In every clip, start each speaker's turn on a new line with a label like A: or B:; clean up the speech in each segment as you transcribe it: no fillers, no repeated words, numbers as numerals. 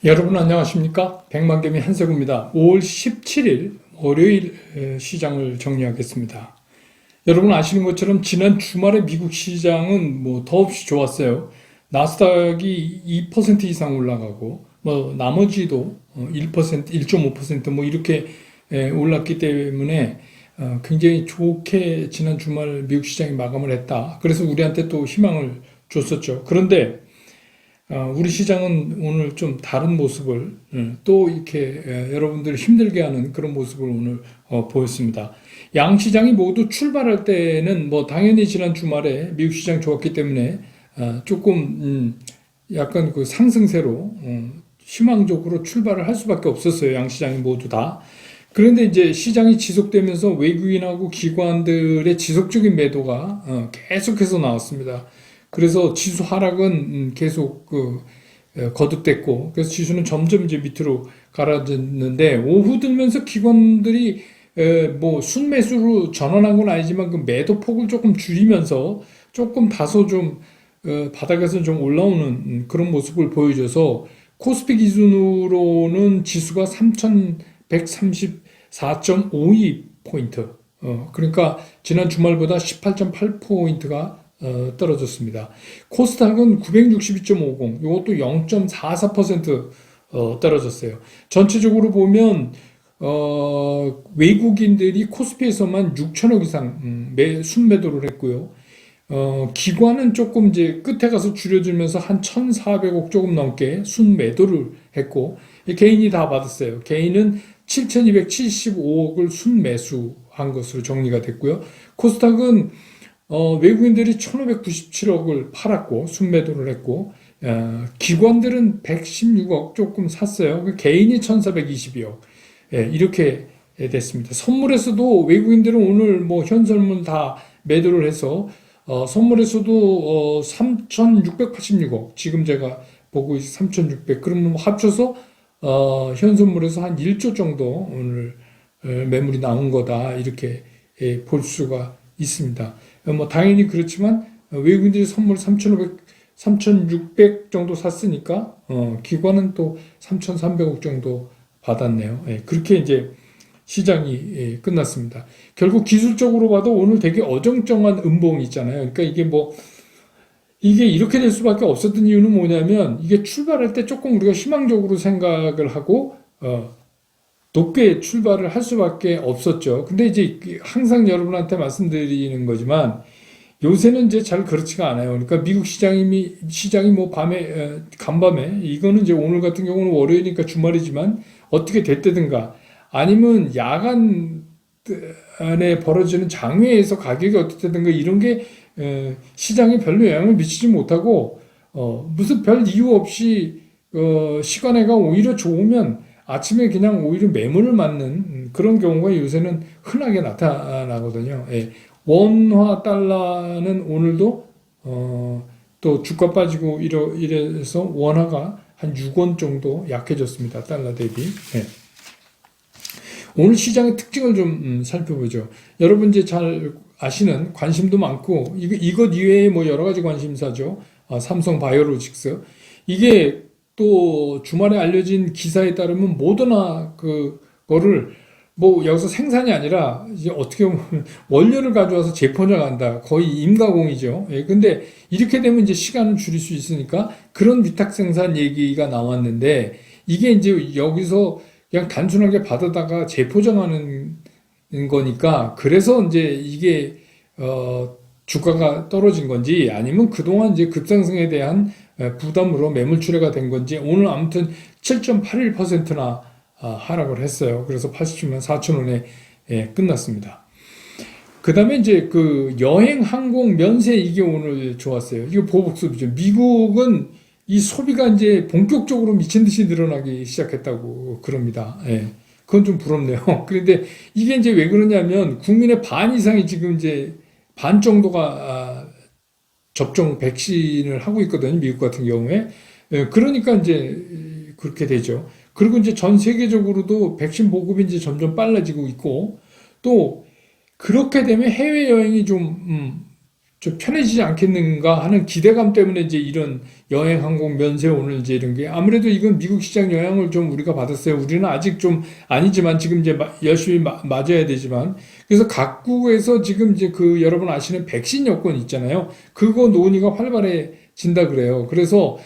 A: 여러분 안녕하십니까? 백만개미 한세구입니다. 5월 17일 월요일 시장을 정리하겠습니다. 여러분 아시는 것처럼 지난 주말에 미국 시장은 뭐 더없이 좋았어요. 나스닥이 2% 이상 올라가고 뭐 나머지도 1%, 1.5%뭐 이렇게 올랐기 때문에 굉장히 좋게 지난 주말 미국 시장이 마감을 했다. 그래서 우리한테 또 희망을 줬었죠. 그런데 우리 시장은 오늘 좀 다른 모습을 또 이렇게 여러분들을 힘들게 하는 그런 모습을 오늘 보였습니다. 양 시장이 모두 출발할 때는 뭐 당연히 지난 주말에 미국 시장 좋았기 때문에 조금 약간 그 상승세로 희망적으로 출발을 할 수밖에 없었어요. 양 시장이 모두 다. 그런데 이제 시장이 지속되면서 외국인하고 기관들의 지속적인 매도가 계속해서 나왔습니다. 그래서 지수 하락은 계속 거듭됐고, 그래서 지수는 점점 이제 밑으로 가라앉았는데, 오후 들면서 기관들이 뭐 순매수로 전환한 건 아니지만 그 매도 폭을 조금 줄이면서 조금 다소 좀 바닥에서 좀 올라오는 그런 모습을 보여줘서 코스피 기준으로는 지수가 3,134.52포인트, 그러니까 지난 주말보다 18.8포인트가 떨어졌습니다. 코스닥은 962.50, 이것도 0.44% 떨어졌어요. 전체적으로 보면 외국인들이 코스피에서만 6천억 이상 순매도를 했고요. 기관은 조금 이제 끝에 가서 줄여들면서 한 1,400억 조금 넘게 순매도를 했고, 개인이 다 받았어요. 개인은 7,275억을 순매수한 것으로 정리가 됐고요. 코스닥은 외국인들이 1,597억을 팔았고 순매도를 했고, 기관들은 116억 조금 샀어요. 개인이 1,422억, 이렇게 됐습니다. 선물에서도 외국인들은 오늘 뭐 현선물 다 매도를 해서 선물에서도 3,686억, 지금 제가 보고 있는 3,600, 그러면 뭐 합쳐서 현선물에서 한 1조 정도 오늘 매물이 나온 거다, 이렇게 볼 수가 있습니다. 뭐 당연히 그렇지만 외국인들이 선물 3,500, 3,600 정도 샀으니까 기관은 또 3,300억 정도 받았네요. 그렇게 이제 시장이 끝났습니다. 결국 기술적으로 봐도 오늘 되게 어정쩡한 음봉이 있잖아요. 그러니까 이게 이렇게 될 수밖에 없었던 이유는 뭐냐면, 이게 출발할 때 조금 우리가 희망적으로 생각을 하고 높게 출발을 할 수밖에 없었죠. 근데 이제 항상 여러분한테 말씀드리는 거지만 요새는 이제 잘 그렇지가 않아요. 그러니까 미국 시장이 뭐 간밤에, 이거는 이제 오늘 같은 경우는 월요일이니까 주말이지만 어떻게 됐다든가, 아니면 야간 안에 벌어지는 장외에서 가격이 어떻다든가, 이런 게 시장에 별로 영향을 미치지 못하고 무슨 별 이유 없이 시간에가 오히려 좋으면 아침에 그냥 오히려 매물을 맞는 그런 경우가 요새는 흔하게 나타나거든요. 원화 달러는 오늘도 또 주가 빠지고 이래서 원화가 한 6원 정도 약해졌습니다. 달러 대비. 오늘 시장의 특징을 좀 살펴보죠. 여러분 이제 잘 아시는, 관심도 많고 이것 이외에 뭐 여러 가지 관심사죠. 삼성 바이오로직스, 이게 또 주말에 알려진 기사에 따르면 모더나 그거를 뭐 여기서 생산이 아니라 이제 어떻게 보면 원료를 가져와서 재포장한다. 거의 임가공이죠. 근데 이렇게 되면 이제 시간을 줄일 수 있으니까 그런 위탁 생산 얘기가 나왔는데, 이게 이제 여기서 그냥 단순하게 받아다가 재포장하는 거니까, 그래서 이제 이게 주가가 떨어진 건지, 아니면 그동안 이제 급상승에 대한 부담으로 매물 출회가 된 건지, 오늘 아무튼 7.81%나 하락을 했어요. 그래서 87만 4천 원에 끝났습니다. 그 다음에 이제 그 여행, 항공, 면세, 이게 오늘 좋았어요. 이거 보복 소비죠. 미국은 이 소비가 이제 본격적으로 미친 듯이 늘어나기 시작했다고 그럽니다. 그건 좀 부럽네요. 그런데 이게 이제 왜 그러냐면, 국민의 반 이상이 지금 이제 반 정도가 접종 백신을 하고 있거든요. 미국 같은 경우에. 그러니까 이제 그렇게 되죠. 그리고 이제 전 세계적으로도 백신 보급이 이제 점점 빨라지고 있고, 또 그렇게 되면 해외여행이 좀 좀 편해지지 않겠는가 하는 기대감 때문에 이제 이런 여행 항공 면세 오늘 이제 이런 게 아무래도 이건 미국 시장 영향을 좀 우리가 받았어요. 우리는 아직 좀 아니지만 지금 이제 열심히 맞아야 되지만 그래서 각국에서 지금 이제 그 여러분 아시는 백신 여권 있잖아요. 그거 논의가 활발해진다 그래요. 그래서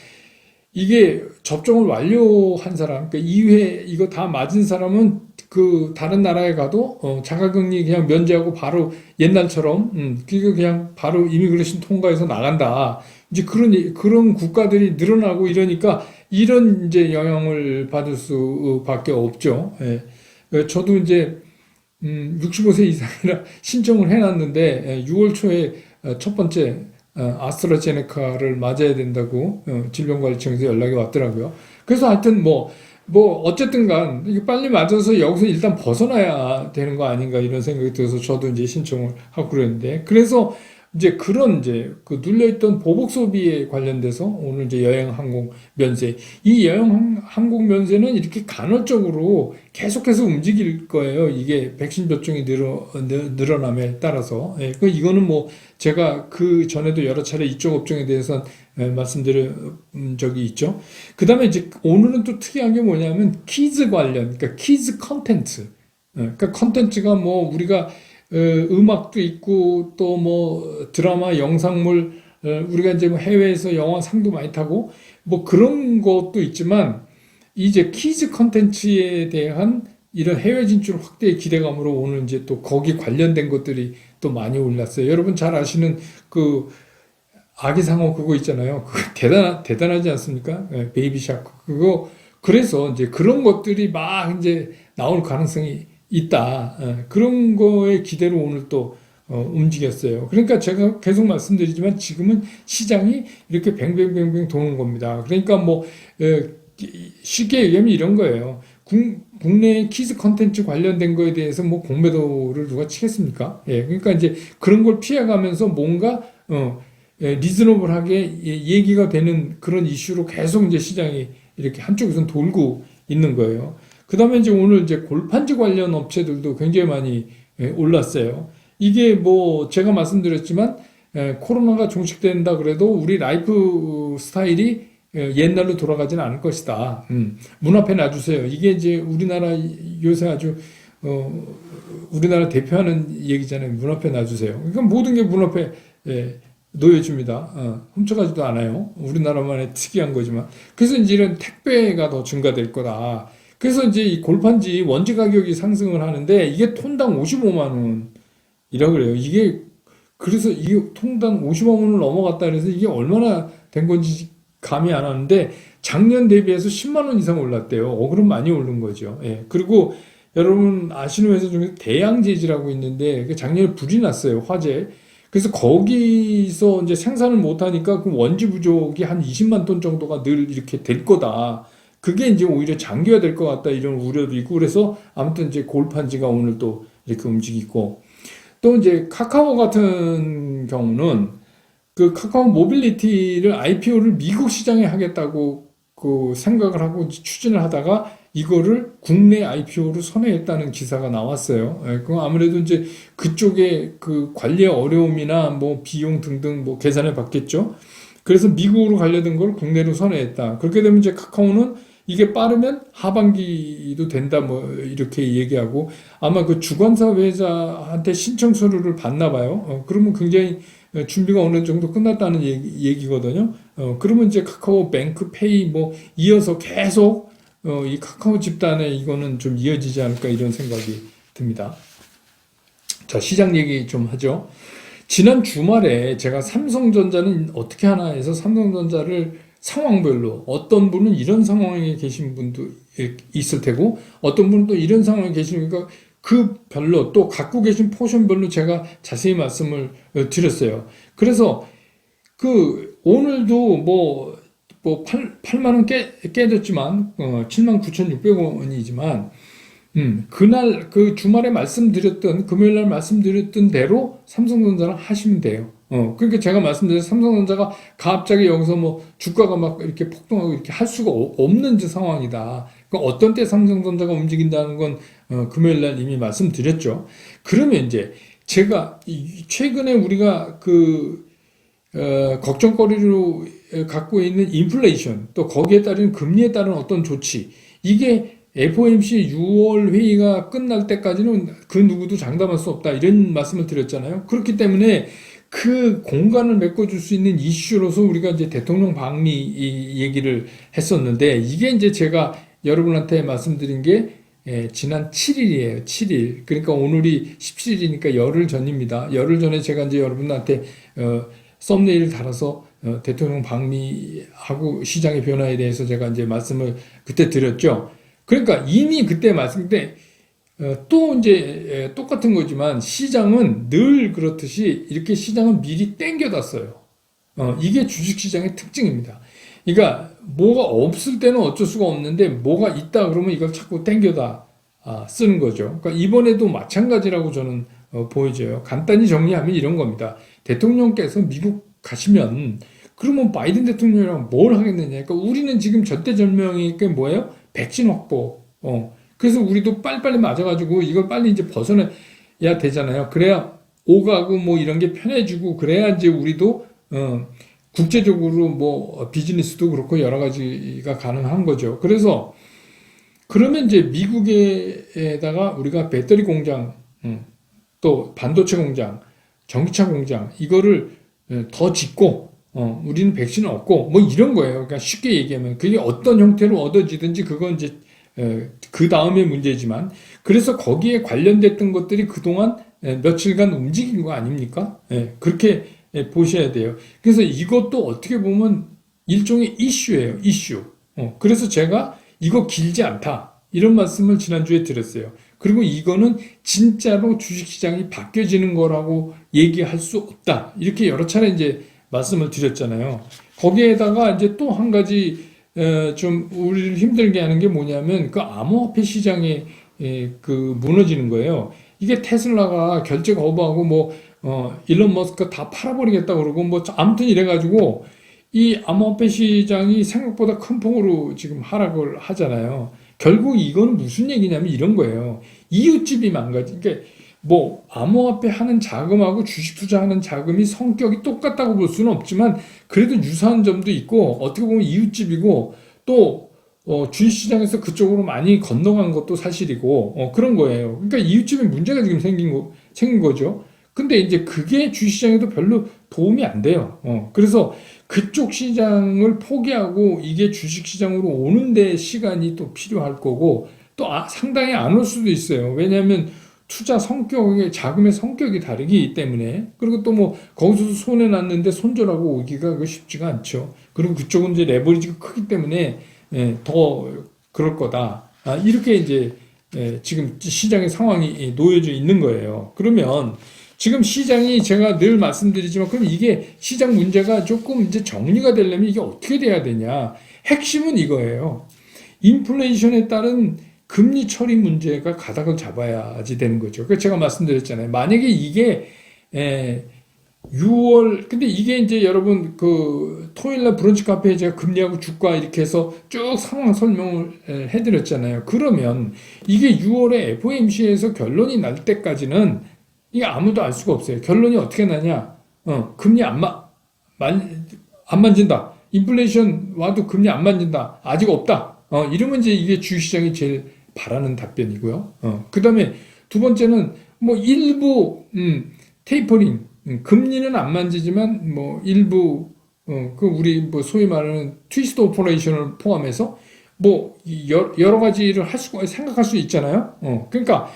A: 이게 접종을 완료한 사람, 그러니까 2회 이거 다 맞은 사람은 그 다른 나라에 가도 자가격리 그냥 면제하고 바로 옛날처럼 그냥 바로 이미그레이션 통과해서 나간다. 이제 그런 국가들이 늘어나고 이러니까 이런 이제 영향을 받을 수밖에 없죠. 예. 저도 이제 65세 이상이라 신청을 해놨는데 6월 초에 첫 번째 아스트라제네카를 맞아야 된다고 질병관리청에서 연락이 왔더라고요. 그래서 하여튼 어쨌든 간 이게 빨리 맞아서 여기서 일단 벗어나야 되는 거 아닌가 이런 생각이 들어서 저도 이제 신청을 하고 그랬는데 그래서 이제 그런 이제 그 눌려있던 보복 소비에 관련돼서 오늘 이제 여행 항공 면세 이 여행 항공 면세는 이렇게 간헐적으로 계속해서 움직일 거예요. 이게 백신 접종이 늘어남에 따라서 이거는 뭐 제가 그 전에도 여러 차례 이쪽 업종에 대해서 말씀드린 적이 있죠. 그 다음에 이제 오늘은 또 특이한 게 뭐냐면 키즈 관련, 그러니까 키즈 컨텐츠. 그러니까 컨텐츠가 뭐 우리가 음악도 있고 또 뭐 드라마, 영상물, 우리가 이제 뭐 해외에서 영화 상도 많이 타고 뭐 그런 것도 있지만 이제 키즈 컨텐츠에 대한 이런 해외 진출 확대의 기대감으로 오늘 이제 또 거기 관련된 것들이 또 많이 올랐어요. 여러분 잘 아시는 그 아기 상어 그거 있잖아요. 그거 대단하지 않습니까? 베이비 샤크 그거 그래서 이제 그런 것들이 막 이제 나올 가능성이 있다. 그런 거에 기대로 오늘 또 움직였어요. 그러니까 제가 계속 말씀드리지만 지금은 시장이 이렇게 뱅뱅뱅뱅 도는 겁니다. 그러니까 쉽게 얘기하면 이런 거예요. 국내 키즈 컨텐츠 관련된 거에 대해서 뭐 공매도를 누가 치겠습니까? 예, 그러니까 이제 그런 걸 피해가면서 뭔가 리즈너블하게 얘기가 되는 그런 이슈로 계속 이제 시장이 이렇게 한쪽에선 돌고 있는 거예요. 그 다음에 이제 오늘 이제 골판지 관련 업체들도 굉장히 많이 올랐어요. 이게 뭐 제가 말씀드렸지만 코로나가 종식된다 그래도 우리 라이프 스타일이 옛날로 돌아가지는 않을 것이다. 문 앞에 놔주세요. 이게 이제 우리나라 요새 아주 우리나라 대표하는 얘기잖아요. 문 앞에 놔주세요. 그러니까 모든 게 문 앞에 놓여집니다. 훔쳐가지도 않아요. 우리나라만의 특이한 거지만. 그래서 이제 이런 택배가 더 증가될 거다. 그래서 이제 이 골판지 원재 가격이 상승을 하는데 이게 톤당 55만 원이라 그래요. 그래서 이게 통당 50만 원을 넘어갔다 그래서 이게 얼마나 된 건지 감이 안 왔는데 작년 대비해서 10만 원 이상 올랐대요. 그럼 많이 오른 거죠. 예. 그리고 여러분 아시는 회사 중에 대양제지라고 있는데 작년에 불이 났어요. 화재. 그래서 거기서 이제 생산을 못 하니까 그 원지 부족이 한 20만 톤 정도가 늘 이렇게 될 거다. 그게 이제 오히려 장기화될 것 같다 이런 우려도 있고 그래서 아무튼 이제 골판지가 오늘 또 이렇게 움직이고 또 이제 카카오 같은 경우는 그 카카오 모빌리티를 IPO를 미국 시장에 하겠다고 그 생각을 하고 추진을 하다가 이거를 국내 IPO로 선회했다는 기사가 나왔어요. 그 아무래도 이제 그쪽에 그 관리의 어려움이나 뭐 비용 등등 뭐 계산해 봤겠죠. 그래서 미국으로 가려던 걸 국내로 선회했다. 그렇게 되면 이제 카카오는 이게 빠르면 하반기도 된다 뭐 이렇게 얘기하고 아마 그 주관사 회사한테 신청 서류를 받나 봐요. 그러면 굉장히 준비가 어느 정도 끝났다는 얘기거든요. 그러면 이제 카카오 뱅크 페이 뭐 이어서 계속 이 카카오 집단에 이거는 좀 이어지지 않을까 이런 생각이 듭니다. 자, 시장 얘기 좀 하죠. 지난 주말에 제가 삼성전자는 어떻게 하나 해서 삼성전자를 상황별로 어떤 분은 이런 상황에 계신 분도 있을 테고 어떤 분은 또 이런 상황에 계시니까 그 별로 또 갖고 계신 포션별로 제가 자세히 말씀을 드렸어요. 그래서 그 오늘도 8만 원 깨졌지만 79,600원이지만 그날 그 주말에 말씀드렸던 금요일 날 말씀드렸던 대로 삼성전자를 하시면 돼요. 그러니까 제가 말씀드린 삼성전자가 갑자기 여기서 뭐 주가가 막 이렇게 폭등하고 이렇게 할 수가 없는 상황이다. 그러니까 어떤 때 삼성전자가 움직인다는 건 금요일 날 이미 말씀드렸죠. 그러면 이제 제가 최근에 우리가 걱정거리로 갖고 있는 인플레이션, 또 거기에 따른 금리에 따른 어떤 조치, 이게 FOMC 6월 회의가 끝날 때까지는 그 누구도 장담할 수 없다, 이런 말씀을 드렸잖아요. 그렇기 때문에 그 공간을 메꿔줄 수 있는 이슈로서 우리가 이제 대통령 방미 이 얘기를 했었는데, 이게 이제 제가 여러분한테 말씀드린 게 지난 7일이에요. 7일. 그러니까 오늘이 17일이니까 열흘 전입니다. 열흘 전에 제가 이제 여러분한테 썸네일을 달아서 대통령 방미하고 시장의 변화에 대해서 제가 이제 말씀을 그때 드렸죠. 그러니까 이미 그때 말씀때 또 이제 똑같은 거지만 시장은 늘 그렇듯이 이렇게 시장은 미리 땡겨놨어요. 이게 주식시장의 특징입니다. 그러니까 뭐가 없을 때는 어쩔 수가 없는데 뭐가 있다 그러면 이걸 자꾸 땡겨다 쓰는 거죠. 그러니까 이번에도 마찬가지라고 저는 보여져요. 간단히 정리하면 이런 겁니다. 대통령께서 미국 가시면 그러면 바이든 대통령이랑 뭘 하겠느냐. 그러니까 우리는 지금 절대절명이 게 뭐예요? 백신 확보. 그래서 우리도 빨리빨리 맞아가지고 이걸 빨리 이제 벗어나야 되잖아요. 그래야 오가고 뭐 이런 게 편해지고 그래야 이제 우리도 국제적으로 뭐 비즈니스도 그렇고 여러 가지가 가능한 거죠. 그래서 그러면 이제 미국에다가 우리가 배터리 공장, 또 반도체 공장, 전기차 공장 이거를 더 짓고 우리는 백신을 얻고 뭐 이런 거예요. 그러니까 쉽게 얘기하면 그게 어떤 형태로 얻어지든지 그건 이제 그 다음의 문제지만, 그래서 거기에 관련됐던 것들이 그동안 며칠간 움직인 거 아닙니까? 그렇게 보셔야 돼요. 그래서 이것도 어떻게 보면 일종의 이슈예요. 이슈. 그래서 제가 이거 길지 않다, 이런 말씀을 지난주에 드렸어요. 그리고 이거는 진짜로 주식시장이 바뀌어지는 거라고 얘기할 수 없다, 이렇게 여러 차례 이제 말씀을 드렸잖아요. 거기에다가 이제 또 한 가지 좀 우리를 힘들게 하는 게 뭐냐면 그 암호화폐 시장이 그 무너지는 거예요. 이게 테슬라가 결제 거부하고 뭐 일론 머스크가 다 팔아버리겠다 그러고 뭐 아무튼 이래가지고 이 암호화폐 시장이 생각보다 큰 폭으로 지금 하락을 하잖아요. 결국 이건 무슨 얘기냐면 이런 거예요. 이웃집이 망가지. 그러니까 뭐 암호화폐 하는 자금하고 주식 투자하는 자금이 성격이 똑같다고 볼 수는 없지만 그래도 유사한 점도 있고 어떻게 보면 이웃집이고 또 주식시장에서 그쪽으로 많이 건너간 것도 사실이고 그런 거예요. 그러니까 이웃집에 문제가 지금 생긴 거죠. 근데 이제 그게 주식시장에도 별로 도움이 안 돼요. 그래서 그쪽 시장을 포기하고 이게 주식시장으로 오는데 시간이 또 필요할 거고 또 상당히 안 올 수도 있어요. 왜냐하면 투자 성격의 자금의 성격이 다르기 때문에. 그리고 또 뭐 거기서 손해 났는데 손절하고 오기가 쉽지가 않죠. 그리고 그쪽은 이제 레버리지가 크기 때문에 더 그럴 거다. 이렇게 이제 지금 시장의 상황이 놓여져 있는 거예요. 그러면 지금 시장이 제가 늘 말씀드리지만 그럼 이게 시장 문제가 조금 이제 정리가 되려면 이게 어떻게 돼야 되냐? 핵심은 이거예요. 인플레이션에 따른 금리 처리 문제가 가닥을 잡아야지 되는 거죠. 그래서 제가 말씀드렸잖아요. 만약에 이게 6월, 근데 이게 이제 여러분 그 토요일날 브런치 카페에 제가 금리하고 주가 이렇게 해서 쭉 상황 설명을 해드렸잖아요. 그러면 이게 6월에 FOMC에서 결론이 날 때까지는 이게 아무도 알 수가 없어요. 결론이 어떻게 나냐? 금리 안 만진다. 인플레이션 와도 금리 안 만진다. 아직 없다. 이러면 이제 이게 주식시장이 제일 바라는 답변이고요. 그 다음에 두 번째는 뭐 일부 테이퍼링, 금리는 안 만지지만 뭐 일부 그 우리 뭐 소위 말하는 트위스트 오퍼레이션을 포함해서 뭐 여러 가지를 생각할 수 있잖아요. 그러니까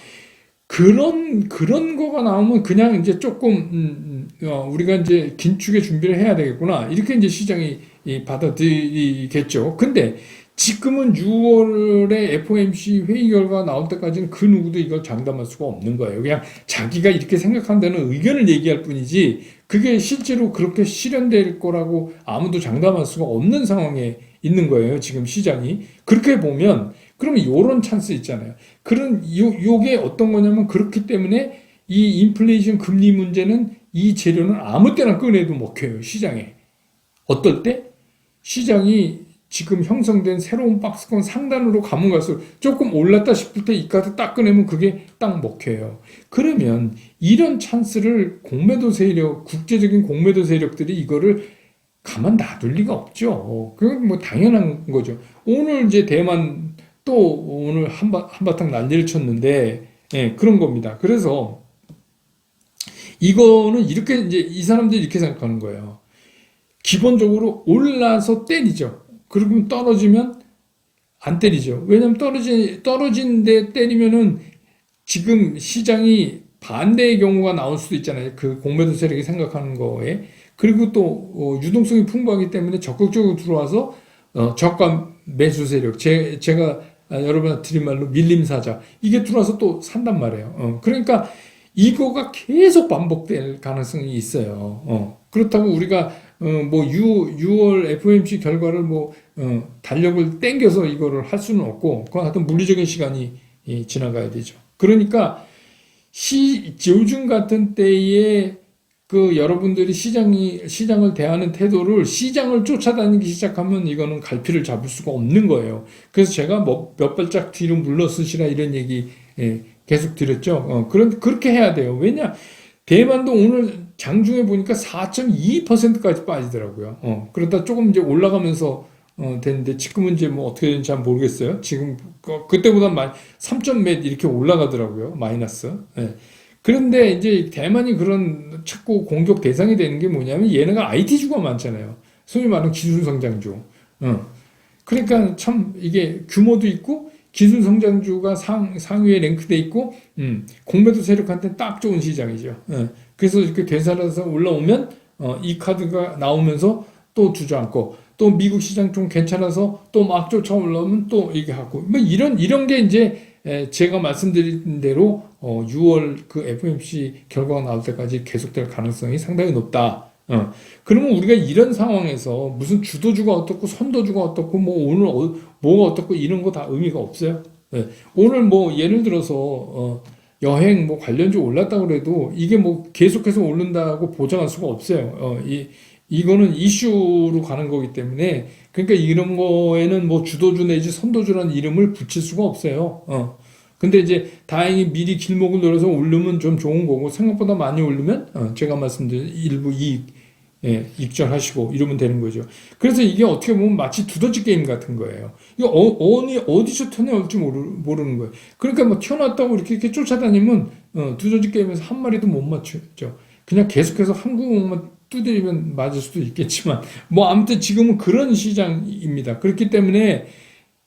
A: 그런 거가 나오면 그냥 이제 조금 우리가 이제 긴축의 준비를 해야 되겠구나, 이렇게 이제 시장이 받아들이겠죠. 근데 지금은 6월에 FOMC 회의 결과가 나올 때까지는 그 누구도 이걸 장담할 수가 없는 거예요. 그냥 자기가 이렇게 생각한다는 의견을 얘기할 뿐이지 그게 실제로 그렇게 실현될 거라고 아무도 장담할 수가 없는 상황에 있는 거예요. 지금 시장이. 그렇게 보면 그러면 요런 찬스 있잖아요. 요게 어떤 거냐면 그렇기 때문에 이 인플레이션 금리 문제는 이 재료는 아무 때나 꺼내도 먹혀요. 시장에. 어떨 때? 시장이 지금 형성된 새로운 박스권 상단으로 가면 갈수록 조금 올랐다 싶을 때 이 카드 딱 꺼내면 그게 딱 먹혀요. 그러면 이런 찬스를 공매도 세력, 국제적인 공매도 세력들이 이거를 가만 놔둘 리가 없죠. 그건 뭐 당연한 거죠. 오늘 이제 대만 또 오늘 한바탕 난리를 쳤는데, 예, 그런 겁니다. 그래서 이거는 이렇게 이제 이 사람들이 이렇게 생각하는 거예요. 기본적으로 올라서 때리죠. 그리고 떨어지면 안 때리죠. 왜냐면 떨어진 데 때리면은 지금 시장이 반대의 경우가 나올 수도 있잖아요. 그 공매도 세력이 생각하는 거에. 그리고 또 유동성이 풍부하기 때문에 적극적으로 들어와서 저가 매수 세력, 제가 여러분한테 드린 말로 밀림사자, 이게 들어와서 또 산단 말이에요. 그러니까 이거가 계속 반복될 가능성이 있어요. 그렇다고 우리가 뭐 6월 FOMC 결과를 뭐 달력을 땡겨서 이거를 할 수는 없고, 그건 하여튼 물리적인 시간이 지나가야 되죠. 그러니까 요즘 같은 때에 그 여러분들이 시장을 대하는 태도를 시장을 쫓아다니기 시작하면 이거는 갈피를 잡을 수가 없는 거예요. 그래서 제가 뭐 몇 발짝 뒤로 물러서시라 이런 얘기 계속 드렸죠. 그렇게 해야 돼요. 왜냐? 대만도 오늘 장중에 보니까 4.2%까지 빠지더라고요. 그러다 조금 이제 올라가면서 됐는데 지금은 이제 뭐 어떻게 되는지 잘 모르겠어요. 지금 그때보다 3점 몇 이렇게 올라가더라고요. 마이너스. 예. 그런데 이제 대만이 그런 자꾸 공격 대상이 되는 게 뭐냐면 얘네가 IT주가 많잖아요. 소위 말하는 기술성장주. 그러니까 참 이게 규모도 있고 기술성장주가 상위에 랭크돼 있고 공매도 세력한테 딱 좋은 시장이죠. 그래서 이렇게 되살아서 올라오면 이 카드가 나오면서 또 주저앉고 또 미국 시장 좀 괜찮아서 또 막 쫓아 올라오면 또 이게 하고 뭐 이런 게 이제 제가 말씀드린 대로 6월 그 FOMC 결과가 나올 때까지 계속될 가능성이 상당히 높다. 그러면 우리가 이런 상황에서 무슨 주도주가 어떻고 선도주가 어떻고 뭐 오늘 뭐가 어떻고 이런 거 다 의미가 없어요. 오늘 뭐 예를 들어서 여행 뭐 관련주 올랐다고 그래도 이게 뭐 계속해서 오른다고 보장할 수가 없어요. 이거는 이슈로 가는 거기 때문에 그러니까 이런 거에는 뭐 주도주 내지 선도주라는 이름을 붙일 수가 없어요. 근데 이제 다행히 미리 길목을 노려서 오르면 좀 좋은 거고 생각보다 많이 오르면 제가 말씀드린 일부 익절하시고 이러면 되는 거죠. 그래서 이게 어떻게 보면 마치 두더지 게임 같은 거예요. 이거 어디서 튀어나올지 모르는 거예요. 그러니까 뭐 튀어나왔다고 이렇게 쫓아다니면 두더지 게임에서 한 마리도 못 맞추죠. 그냥 계속해서 한 구멍만 두드리면 맞을 수도 있겠지만 뭐 아무튼 지금은 그런 시장입니다. 그렇기 때문에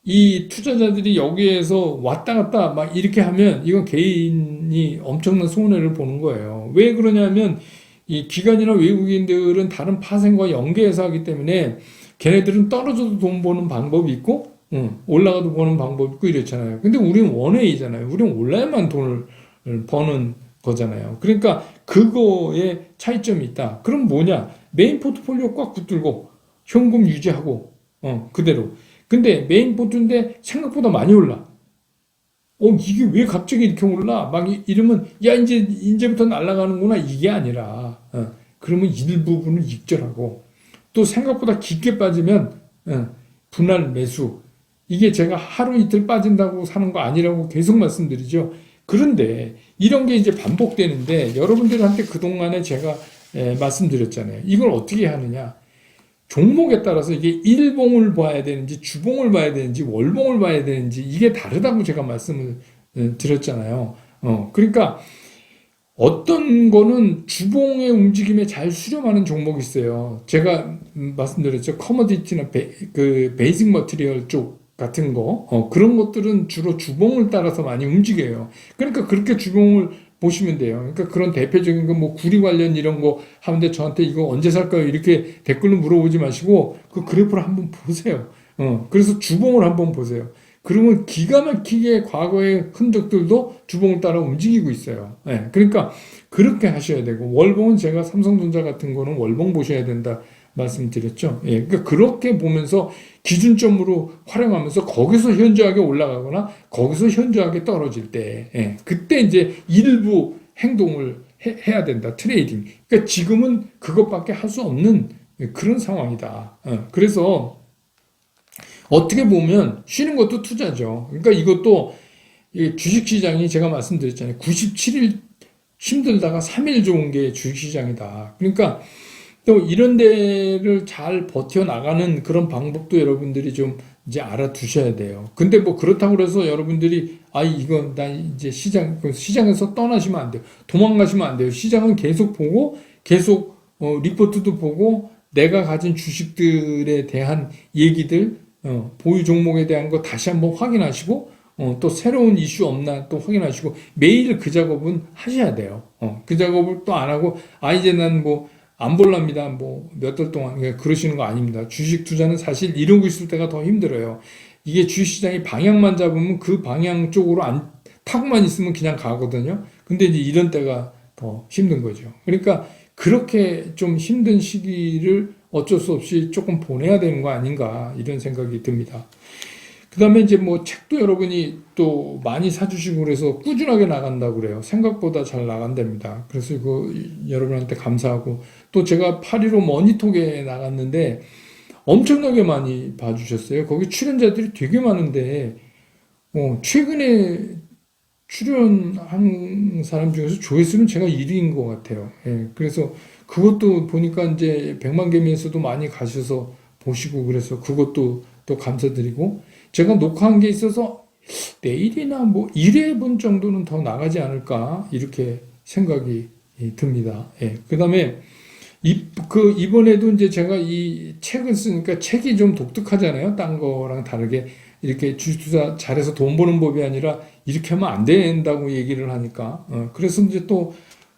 A: 이 투자자들이 여기에서 왔다 갔다 막 이렇게 하면 이건 개인이 엄청난 손해를 보는 거예요. 왜 그러냐면 이 기관이나 외국인들은 다른 파생과 연계해서 하기 때문에 걔네들은 떨어져도 돈 버는 방법이 있고 올라가도 버는 방법이 있고 이렇잖아요. 근데 우리는 원웨이잖아요. 우리는 올라야만 돈을 버는 거잖아요. 그러니까 그거에 차이점이 있다. 그럼 뭐냐? 메인 포트폴리오 꽉 붙들고 현금 유지하고 그대로. 근데 메인 포트인데 생각보다 많이 올라. 이게 왜 갑자기 이렇게 올라? 막 이러면 야 이제부터 날아가는구나 이게 아니라 그러면 일부분을 익절하고 또 생각보다 깊게 빠지면 분할 매수. 이게 제가 하루 이틀 빠진다고 사는 거 아니라고 계속 말씀드리죠. 그런데 이런 게 이제 반복되는데 여러분들한테 그동안에 제가 말씀드렸잖아요. 이걸 어떻게 하느냐. 종목에 따라서 이게 일봉을 봐야 되는지 주봉을 봐야 되는지 월봉을 봐야 되는지 이게 다르다고 제가 말씀을 드렸잖아요. 그러니까 어떤 거는 주봉의 움직임에 잘 수렴하는 종목이 있어요. 제가 말씀드렸죠. 커머디티나 베이직 머티리얼 쪽 같은 거 그런 것들은 주로 주봉을 따라서 많이 움직여요. 그러니까 그렇게 주봉을 보시면 돼요. 그러니까 그런 대표적인 거 뭐 구리 관련 이런 거 하는데 저한테 이거 언제 살까요? 이렇게 댓글로 물어보지 마시고 그 그래프를 한번 보세요. 그래서 주봉을 한번 보세요. 그러면 기가 막히게 과거의 흔적들도 주봉을 따라 움직이고 있어요. 그러니까 그렇게 하셔야 되고 월봉은 제가 삼성전자 같은 거는 월봉 보셔야 된다 말씀드렸죠. 그러니까 그렇게 보면서 기준점으로 활용하면서 거기서 현저하게 올라가거나 거기서 현저하게 떨어질 때 그때 이제 일부 행동을 해야 된다. 트레이딩. 그러니까 지금은 그것밖에 할 수 없는 그런 상황이다. 그래서 어떻게 보면 쉬는 것도 투자죠. 그러니까 이것도 이 주식시장이 제가 말씀드렸잖아요. 97일 힘들다가 3일 좋은 게 주식시장이다. 그러니까 또 이런 데를 잘 버텨나가는 그런 방법도 여러분들이 좀 이제 알아두셔야 돼요. 근데 뭐 그렇다고 해서 여러분들이 이거 나 이제 시장에서 떠나시면 안 돼요. 도망가시면 안 돼요. 시장은 계속 보고 계속 리포트도 보고 내가 가진 주식들에 대한 얘기들 보유 종목에 대한 거 다시 한번 확인하시고 또 새로운 이슈 없나 또 확인하시고 매일 그 작업은 하셔야 돼요. 그 작업을 또 안 하고 이제 난 뭐 안 볼랍니다. 뭐 몇 달 동안 그러시는 거 아닙니다. 주식 투자는 사실 이러고 있을 때가 더 힘들어요. 이게 주식시장이 방향만 잡으면 그 방향 쪽으로 안 타고만 있으면 그냥 가거든요. 근데 이제 이런 때가 더 힘든 거죠. 그러니까 그렇게 좀 힘든 시기를 어쩔 수 없이 조금 보내야 되는 거 아닌가 이런 생각이 듭니다. 그 다음에 이제 뭐 책도 여러분이 또 많이 사주시고 그래서 꾸준하게 나간다고 그래요. 생각보다 잘 나간답니다. 그래서 이거 여러분한테 감사하고 또 제가 8.15 머니톡에 나갔는데 엄청나게 많이 봐주셨어요. 거기 출연자들이 되게 많은데 최근에 출연한 사람 중에서 조회수는 제가 1위인 것 같아요. 예, 그래서 그것도 보니까 이제 백만개미에서도 많이 가셔서 보시고 그래서 그것도 또 감사드리고 제가 녹화한 게 있어서 내일이나 뭐 1회분 정도는 더 나가지 않을까 이렇게 생각이 듭니다. 예, 그다음에 이번에도 이제 제가 이 책을 쓰니까 책이 좀 독특하잖아요. 딴 거랑 다르게 이렇게 주식 투자 잘해서 돈 버는 법이 아니라 이렇게 하면 안 된다고 얘기를 하니까 그래서 이제 또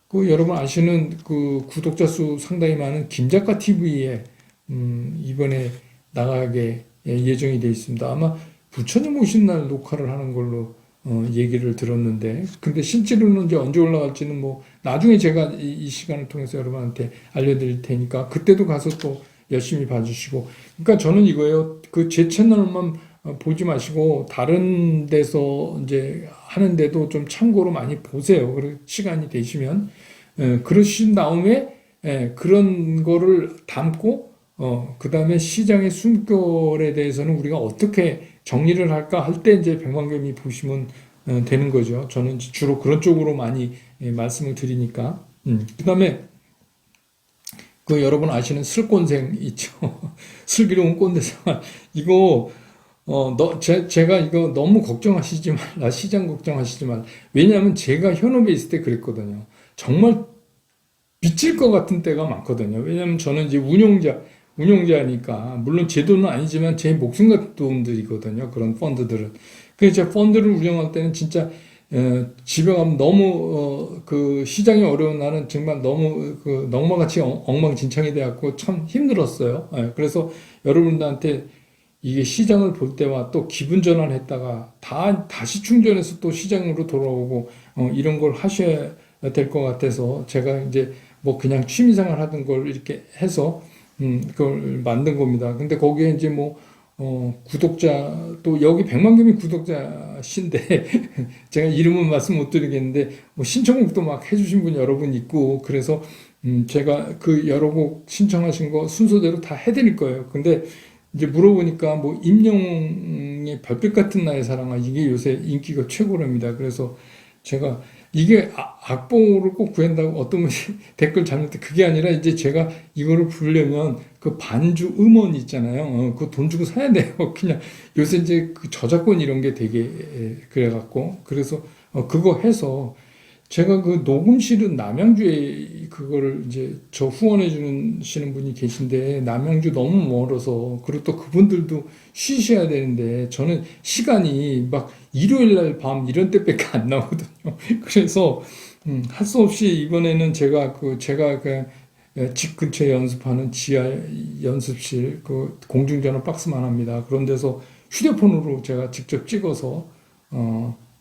A: 그 여러분 아시는 그 구독자 수 상당히 많은 김작가 TV에 이번에 나가게 예정이 되어 있습니다. 아마 부처님 오신 날 녹화를 하는 걸로 얘기를 들었는데 근데 실제로는 이제 언제 올라갈지는 뭐 나중에 제가 이 시간을 통해서 여러분한테 알려드릴 테니까 그때도 가서 또 열심히 봐주시고 그러니까 저는 이거예요. 그 제 채널만 보지 마시고 다른 데서 이제 하는데도 좀 참고로 많이 보세요. 그리고 시간이 되시면 그러신 다음에 그런 거를 담고 그 다음에 시장의 숨결에 대해서는 우리가 어떻게 정리를 할까 할 때 이제 백만개미 보시면 되는 거죠. 저는 주로 그런 쪽으로 많이 말씀을 드리니까. 그 다음에 그 여러분 아시는 슬꼰생 있죠. 슬기로운 꼰대생활. 이거 제가 이거 너무 걱정하시지 말라. 시장 걱정하시지 말라. 왜냐하면 제가 현업에 있을 때 그랬거든요. 정말 미칠 것 같은 때가 많거든요. 왜냐하면 저는 이제 운용자니까 물론 제 돈은 아니지만 제 목숨 같은 돈들이거든요. 그런 펀드들은. 그래서 제가 펀드를 운영할 때는 진짜 집에 가면 너무 그 시장이 어려운 날은 정말 너무 그 넉마같이 엉망진창이 돼갖고 참 힘들었어요. 그래서 여러분들한테 이게 시장을 볼 때와 또 기분 전환했다가 다시 충전해서 또 시장으로 돌아오고 이런 걸 하셔야 될 것 같아서 제가 이제 뭐 그냥 취미생활 하던 걸 이렇게 해서 그걸 만든 겁니다. 근데 거기에 이제 뭐 구독자 또 여기 백만개미 구독자신데 제가 이름은 말씀 못 드리겠는데 뭐 신청곡도 막 해주신 분 여러 분 있고 그래서 제가 그 여러 곡 신청하신 거 순서대로 다 해드릴 거예요. 근데 이제 물어보니까 뭐 임영웅의 별빛 같은 나의 사랑아 이게 요새 인기가 최고랍니다. 그래서 제가 이게 악보를 꼭 구한다고 어떤 분이 댓글 잘못해 그게 아니라 이제 제가 이거를 부르려면 그 반주 음원 있잖아요. 그거 돈 주고 사야 돼요. 그냥 요새 이제 그 저작권 이런 게 되게 그래갖고 그래서 그거 해서 제가 그 녹음실은 남양주에 그거를 이제 저 후원해 주시는 분이 계신데 남양주 너무 멀어서 그리고 또 그분들도 쉬셔야 되는데 저는 시간이 막 일요일 날 밤 이런 때밖에 안 나오거든요. 그래서 할 수 없이 이번에는 제가 집 근처에 연습하는 지하 연습실 그 공중전화 박스만 합니다. 그런 데서 휴대폰으로 제가 직접 찍어서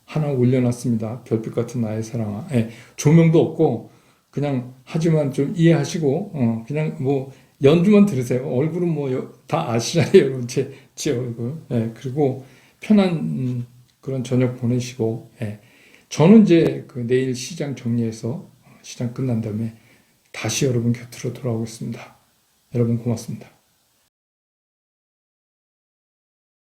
A: 하나 올려놨습니다. 별빛 같은 나의 사랑아. 조명도 없고 그냥 하지만 좀 이해하시고 그냥 뭐 연주만 들으세요. 얼굴은 뭐 다 아시잖아요, 여러분 제 얼굴. 그리고 편한 그런 저녁 보내시고 저는 이제 그 내일 시장 정리해서 시장 끝난 다음에 다시 여러분 곁으로 돌아오겠습니다. 여러분 고맙습니다.